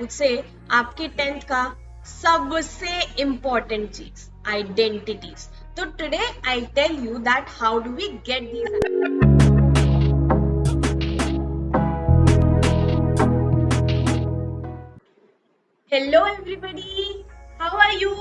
मुझसे आपके 10th का सबसे इम्पोर्टेंट चीज आइडेंटिटीज. तो today I tell you that how do we get these. Hello everybody, how are you?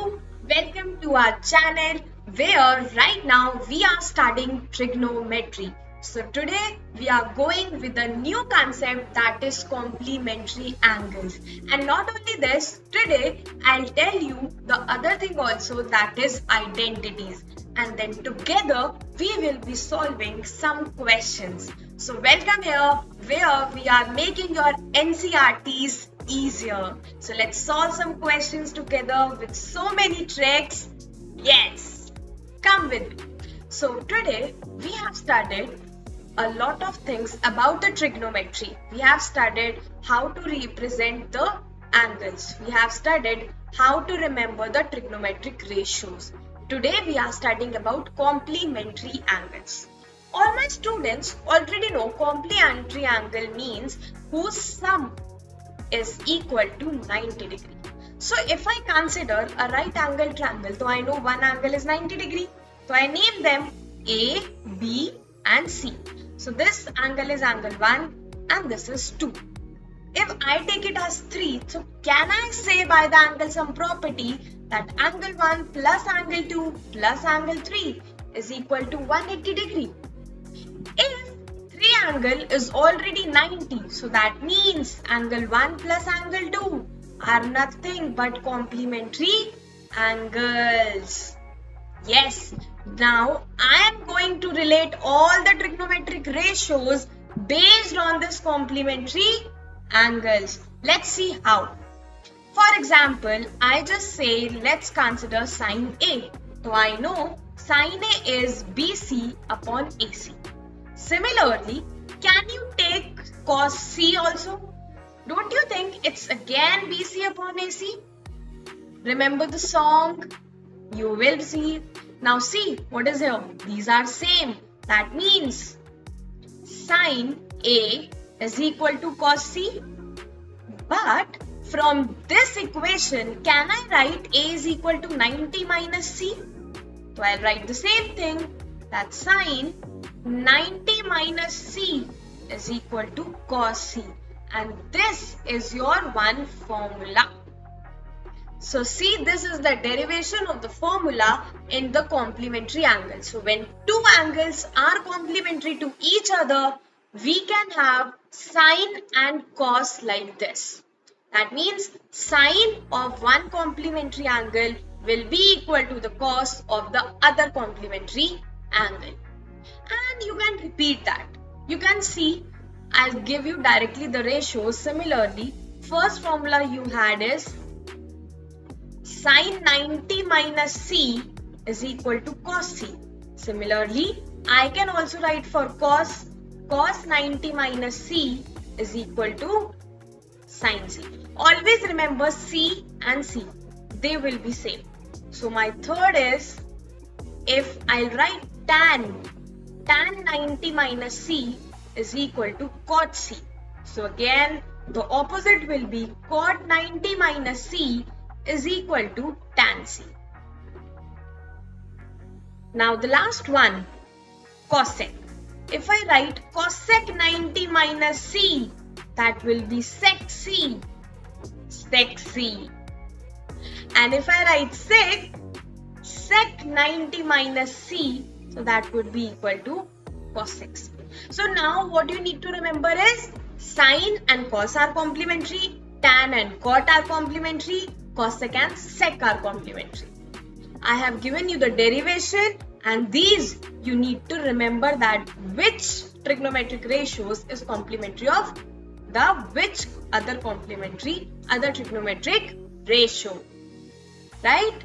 Welcome to our channel where right now we are studying trigonometry. So today we are going with a new concept that is complementary angles. And not only this, today I'll tell you the other thing also, that is identities. And then together we will be solving some questions. So welcome here where we are making your NCERTs easier. So let's solve some questions together with so many tricks. Yes, come with me. So today we have studied a lot of things about the trigonometry. We have studied how to represent the angles. We have studied how to remember the trigonometric ratios. Today we are studying about complementary angles. All my students already know complementary angle means whose sum is equal to 90 degree. So if I consider a right angle triangle, so I know one angle is 90 degree. So I name them A, B and C. So this angle is angle 1 and this is 2. If I take it as 3, so can I say by the angle sum property that angle 1 plus angle 2 plus angle 3 is equal to 180 degree? If triangle is already 90, so that means angle 1 plus angle 2 are nothing but complementary angles. Yes, now I am going to relate all the trigonometric ratios based on this complementary angles. Let's see how. For example, I just say let's consider sine A. So I know sine A is BC upon AC. Similarly, can you take cos C also? Don't you think it's again BC upon AC? Remember the song? You will see. Now see, what is here? These are same. That means sine A is equal to cos C. But from this equation, can I write A is equal to 90 minus C? So I'll write the same thing. That sine 90 minus C is equal to cos C. And this is your one formula. So see, this is the derivation of the formula in the complementary angle. So when two angles are complementary to each other, we can have sine and cos like this. That means sine of one complementary angle will be equal to the cos of the other complementary angle. And you can repeat that. You can see, I'll give you directly the ratios. Similarly, first formula you had is sine 90 minus C is equal to cos C. Similarly, I can also write for cos 90 minus C is equal to sine C. Always remember C and C, they will be same. So my third is, if I write tan 90 minus C is equal to cot C. So again, the opposite will be cot 90 minus C is equal to tan C. Now the last one, cosec. If I write cosec 90 minus C, that will be sec C. Sec C. And if I write sec 90 minus C, so that would be equal to cosec C. So now what you need to remember is sine and cos are complementary, tan and cot are complementary, cosec and sec are complementary. I have given you the derivation, and these you need to remember that which trigonometric ratios is complementary of the which other trigonometric ratio. Right?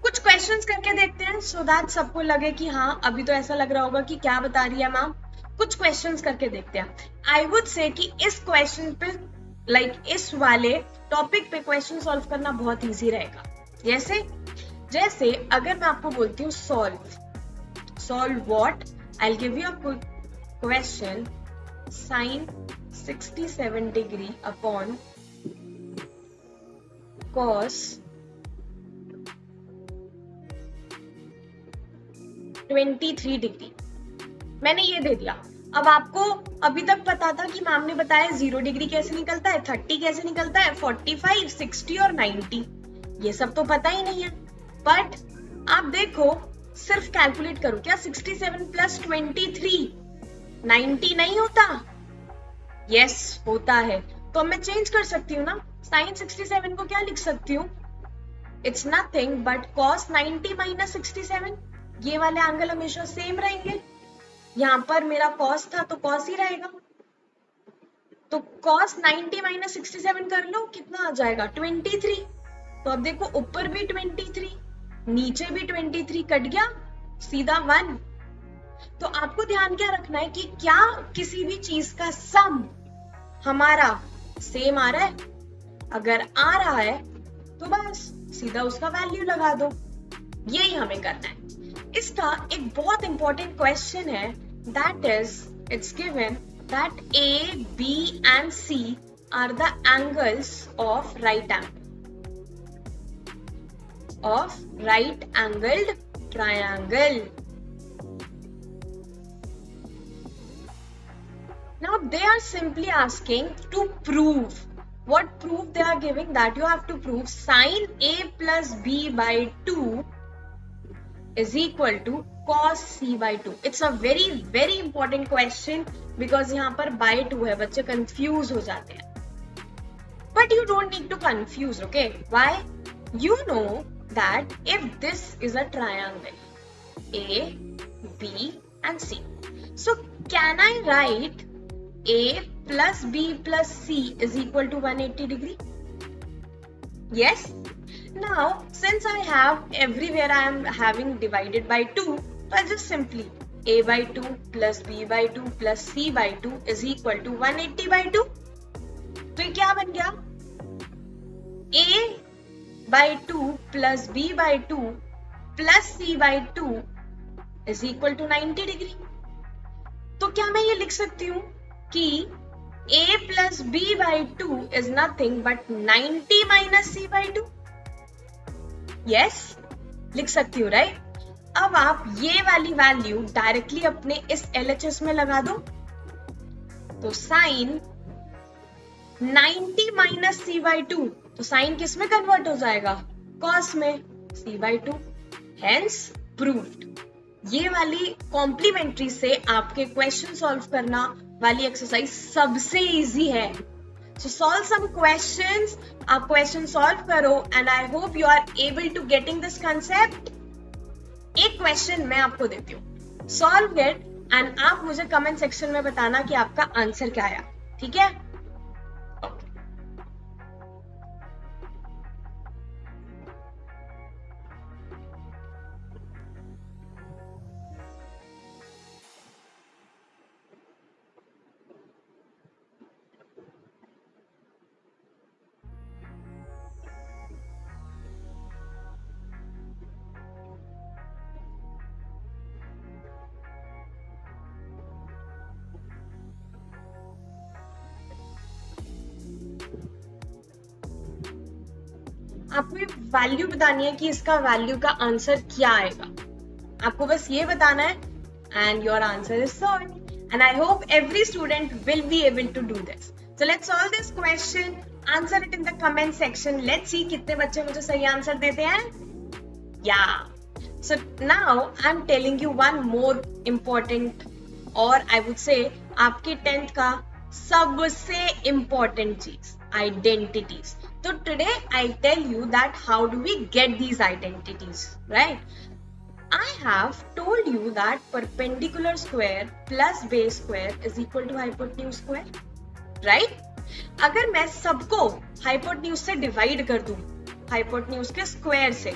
कुछ questions करके देखते हैं so that सबको लगे कि हाँ अभी तो ऐसा लग रहा होगा कि क्या बता रही है मैम. कुछ क्वेश्चंस करके देखते हैं. आई वुड से कि इस क्वेश्चन पे इस वाले टॉपिक पे क्वेश्चन सॉल्व करना बहुत इजी रहेगा. जैसे अगर मैं आपको बोलती हूँ solve what, I will give you a question sin 67 degree upon cos 23 degree, मैंने ये दे दिया। अब आपको अभी तक पता था कि मैम ने बताया 0 डिग्री कैसे निकलता है, 30 कैसे निकलता है, 45, 60 और 90, ये सब तो पता ही नहीं है। बट आप देखो, सिर्फ कैलकुलेट करो, क्या 67 प्लस 23 90 नहीं होता? यस होता है। तो मैं चेंज कर सकती हूँ ना, साइन 67 को क्या लिख सकती हूँ? It's nothing but cos 90 minus 67। ये वाले एंगल हमेशा सेम रहेंगे, यहाँ पर मेरा cos था तो cos ही रहेगा। तो cos 90 माइनस 67 कर लो, कितना आ जाएगा? 23। तो अब देखो, ऊपर भी 23, नीचे भी 23, कट गया सीधा 1। तो आपको ध्यान क्या रखना है कि क्या किसी भी चीज का सम हमारा सेम आ रहा है? अगर आ रहा है तो बस सीधा उसका वैल्यू लगा दो, यही हमें करना है। इसका एक बहुत इंपॉर्टेंट क्वेश्चन है, that is it's given that A, B and C are the angles of right angled triangle. Now they are simply asking to prove. What proof they are giving? That you have to prove sin A plus B by 2 is equal to cos C by 2. It's a very important question because यहाँ पर by 2 है, बच्चे confuse हो जाते हैं। But you don't need to confuse, okay? Why? You know that if this is a triangle A, B and C, so can I write A plus B plus C is equal to 180 degree? Yes. Now since I have everywhere I am having divided by 2, so I just simply A by 2 plus B by 2 plus C by 2 is equal to 180 by 2. तो ये क्या बन गया? A by 2 plus B by 2 plus C by 2 is equal to 90 degree. तो क्या मैं ये लिख सकती हूँ कि A plus B by 2 is nothing but 90 minus C by 2? Yes, लिख सकती हूँ, राइट? अब आप ये वाली वैल्यू डायरेक्टली अपने इस LHS में लगा दो, तो साइन 90 माइनस C by 2, तो साइन किस में कन्वर्ट हो जाएगा? कॉस में, C by 2, हेंस प्रूव्ड। ये वाली कॉम्प्लीमेंट्री से आपके क्वेश्चन सॉल्व करना वाली एक्सरसाइज सबसे इजी है। So solve some questions, आप क्वेश्चन सॉल्व करो and I hope you are able to getting this concept. एक क्वेश्चन मैं आपको देती हूँ, सॉल्व इट एंड आप मुझे कमेंट सेक्शन में बताना कि आपका आंसर क्या आया, ठीक है? आपको ये वैल्यू बतानी है कि इसका वैल्यू का आंसर क्या आएगा, आपको बस ये बताना है and your answer is solved and I hope every student will be able to do this. So let's solve this question, answer it in the comment section. Let's see कितने बच्चे मुझे सही आंसर देते हैं। या so now I am telling you one more important, और I would say आपके 10th का सबसे इम्पोर्टेंट चीज, identities. So today I'll tell you that how do we get these identities, right? I have told you that perpendicular square plus base square is equal to hypotenuse square, right? अगर मैं सबको hypotenuse से divide कर दूं, hypotenuse के square से,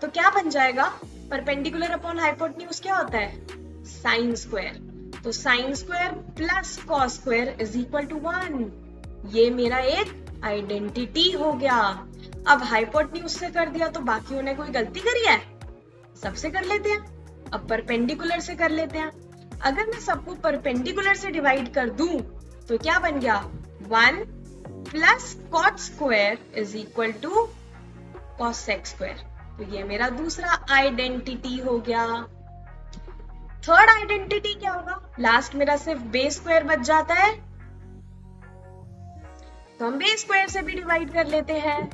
तो क्या बन जाएगा? perpendicular upon hypotenuse क्या होता है? sin square. तो sin square plus cos square is equal to 1. ये मेरा एक आइडेंटिटी हो गया। अब हाइपोटेन्यूज से कर दिया तो बाकियों ने कोई गलती करी है? सबसे कर लेते हैं। अब परपेंडिकुलर से कर लेते हैं। अगर मैं सबको परपेंडिकुलर से डिवाइड कर दूं तो क्या बन गया? 1 plus cot square is equal to cosec square. तो ये मेरा दूसरा आइडेंटिटी हो गया। थर्ड आइडेंटिटी क्या होगा? लास्ट मेरा सिर्फ बेस स्क्वायर बच जाता है, तो हम बेस स्क्वायर से भी डिवाइड कर लेते हैं।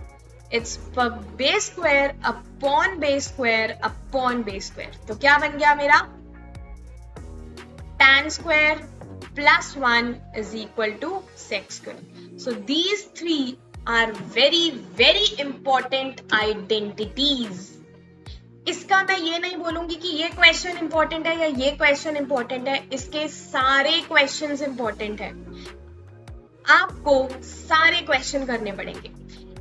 It's base square upon base square upon base square. तो क्या बन गया मेरा? tan square plus 1 is equal to sec square. So these three are very very important identities. इसका मैं ये नहीं बोलूंगी कि ये क्वेश्चन इंपॉर्टेंट है या ये क्वेश्चन इंपॉर्टेंट है, इसके सारे क्वेश्चंस इंपॉर्टेंट है। आपको सारे क्वेश्चन करने पड़ेंगे।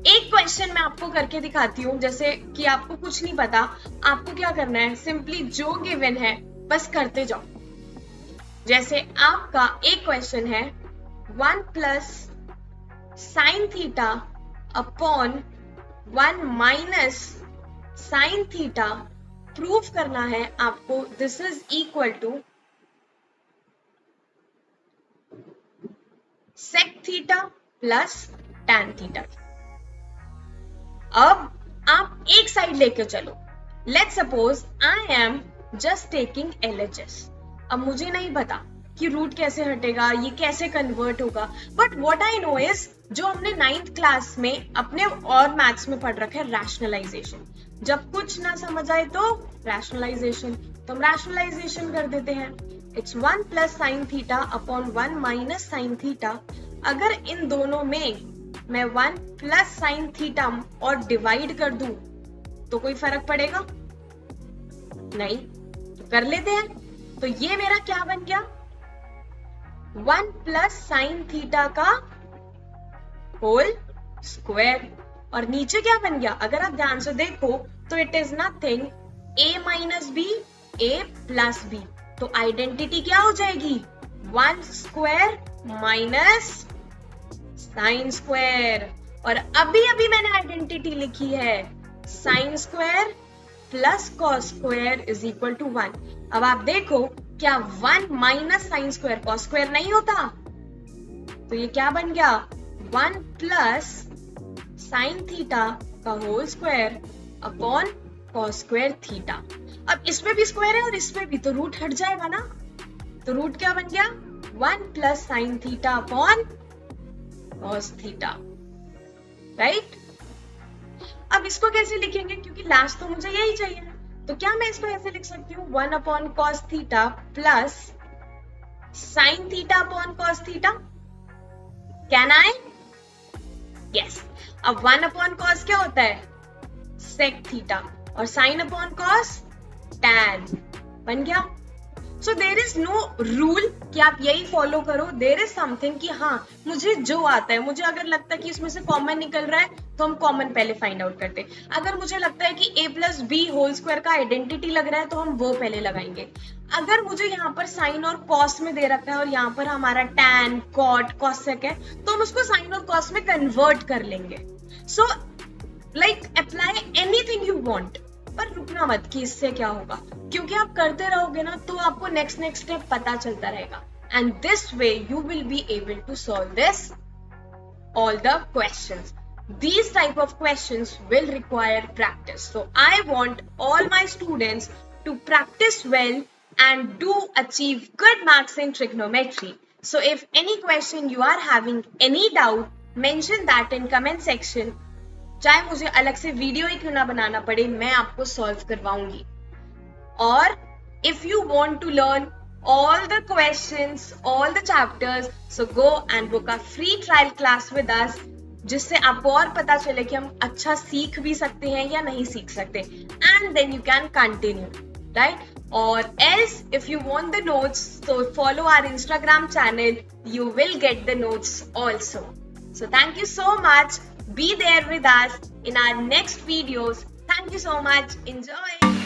एक क्वेश्चन मैं आपको करके दिखाती हूँ, जैसे कि आपको कुछ नहीं पता, आपको क्या करना है, सिंपली जो गिवन है बस करते जाओ। जैसे आपका एक क्वेश्चन है 1 plus sine theta upon 1 minus sine theta proof करना है आपको। This is equal to sec theta plus tan theta. अब आप एक साइड लेके चलो। Let's suppose I am just taking LHS। अब मुझे नहीं पता कि रूट कैसे हटेगा, ये कैसे कन्वर्ट होगा, but what I know is जो हमने 9th क्लास में अपने और मैथ्स में पढ़ रखा है, रैशनलाइजेशन। जब कुछ ना समझ आए तो रैशनलाइजेशन, तो हम रैशनलाइजेशन कर देते हैं। It's 1 plus sine theta upon 1 minus sine theta. अगर इन दोनों में मैं 1 प्लस साइन थीटा और डिवाइड कर दूं तो कोई फर्क पड़ेगा? नहीं, तो कर लेते हैं। तो ये मेरा क्या बन गया? 1 प्लस साइन थीटा का होल स्क्वायर। और नीचे क्या बन गया? अगर आप ध्यान से देखो तो it is nothing a minus B a plus B. तो आइडेंटिटी क्या हो जाएगी? 1 स्क्वायर माइनस साइन स्क्वायर। और अभी अभी मैंने आइडेंटिटी लिखी है sine square plus cos square is equal to 1। अब आप देखो, क्या 1 minus sine square cos square नहीं होता? तो ये क्या बन गया? 1 प्लस साइन थीटा का whole square upon cos square theta. अब इसमें भी स्क्वायर है और इसमें भी, तो रूट हट जाएगा ना। तो रूट क्या बन गया? 1 plus sine theta upon cos theta, right. अब इसको कैसे लिखेंगे, क्योंकि लास्ट तो मुझे यही चाहिए। तो क्या मैं इसको ऐसे लिख सकती हूँ 1 upon cos theta plus sine theta upon cos theta? Can I? Yes. अब 1 अपॉन कॉस क्या होता है? सेक थीटा, और साइन अपॉन कॉस टैन। बन गया। सो देर इज नो रूल कि आप यही फॉलो करो। देर इज समथिंग कि हाँ मुझे जो आता है, मुझे अगर लगता है कि इसमें से कॉमन निकल रहा है तो हम कॉमन पहले फाइंड आउट करते हैं। अगर मुझे लगता है कि a plus B whole square का आइडेंटिटी लग रहा है तो हम वो पहले लगाएंगे। अगर मुझे यहाँ पर साइन और कॉस में दे रखा है और यहाँ पर हमारा टैन कॉट कॉसेक है, तो हम उसको साइन और कॉस में कन्वर्ट कर लेंगे। So like apply anything you want, पर रुकना मत कि इससे क्या होगा, क्योंकि आप करते रहोगे ना तो आपको नेक्स्ट स्टेप पता चलता रहेगा। And this way you will be able to solve this all the questions. These type of questions will require practice. So I want all my students to practice well and do achieve good marks in trigonometry. So if any question you are having any doubt, mention that in comment section. चाहे मुझे अलग से video ही क्यों ना बनाना पड़े, मैं आपको solve करवाऊंगी। और if you want to learn all the questions, all the chapters, so go and book a free trial class with us, जिससे आपको और पता चले कि हम अच्छा सीख भी सकते हैं या नहीं सीख सकते, and then you can continue, right? Or else if you want the notes, so follow our Instagram channel, you will get the notes also. So thank you so much. Be there with us in our next videos. Thank you so much. Enjoy.